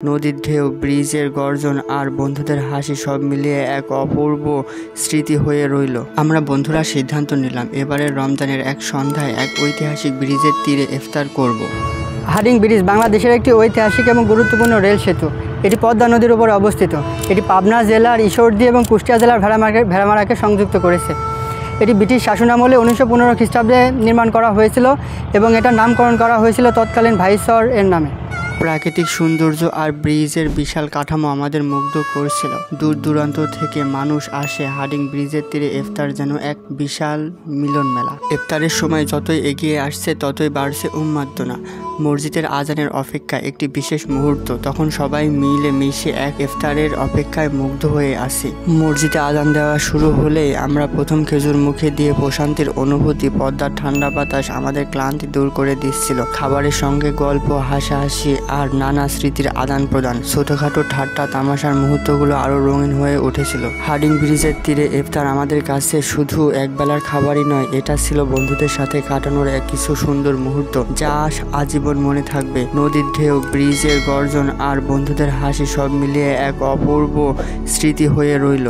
নদীর ঢেউ, ব্রিজের গর্জন আর বন্ধুদের হাসি সব মিলিয়ে এক অপূর্ব স্মৃতি হয়ে রইল। আমরা বন্ধুরা সিদ্ধান্ত নিলাম এবারের রমজানের এক সন্ধ্যায় এক ঐতিহাসিক ব্রিজের তীরে ইফতার করব। হাডিং ব্রিজ বাংলাদেশের একটি ঐতিহাসিক এবং গুরুত্বপূর্ণ রেল সেতু। এটি পদ্মা নদীর উপর অবস্থিত। এটি পাবনা জেলার ঈশ্বরদী এবং কুষ্টিয়া জেলার ভেড়ামারাকে সংযুক্ত করেছে। এটি ব্রিটিশ শাসনামলে 1915 খ্রিস্টাব্দে নির্মাণ করা হয়েছিল এবং এটার নামকরণ করা হয়েছিল তৎকালীন ভাইসরয় এর নামে। প্রাকৃতিক সৌন্দর্য আর ব্রিজের বিশাল কাঠামো আমাদের মুগ্ধ করছিল। দূর দূরান্ত থেকে মানুষ আসে হাডিং ব্রিজের তীরে। ইফতার যেন এক বিশাল মিলন মেলা। ইফতারের সময় যতই এগিয়ে আসছে ততই বাড়ছে উন্মাদনা। মসজিদের আজানের অপেক্ষা একটি বিশেষ মুহূর্ত। তখন সবাই মিলে মিশে এক ইফতারের অপেক্ষায় মুগ্ধ হয়ে আসি। মসজিদে আজান দেওয়া শুরু হলেই আমরা প্রথম খেজুর মুখে দিয়ে প্রশান্তির অনুভূতি। পদ্মার ঠান্ডা বাতাস আমাদের ক্লান্তি দূর করে দিচ্ছিল। খাবারের সঙ্গে গল্প, হাসাহাসি আর নানা স্মৃতির আদান প্রদান। ছোটখাটো ঠাট্টা তামাশার মুহূর্তগুলো আরো রঙিন হয়ে উঠেছিল। হাডিং ব্রিজের তীরে ইফতার আমাদের কাছে শুধু একবেলার খাবারই নয়, এটা ছিল বন্ধুদের সাথে কাটানোর এক কিছু সুন্দর মুহূর্ত যা আজীবন মনে থাকবে। নদীর ঢেউ, ব্রিজের গর্জন আর বন্ধুদের হাসি সব মিলিয়ে এক অপূর্ব স্মৃতি হয়ে রইল।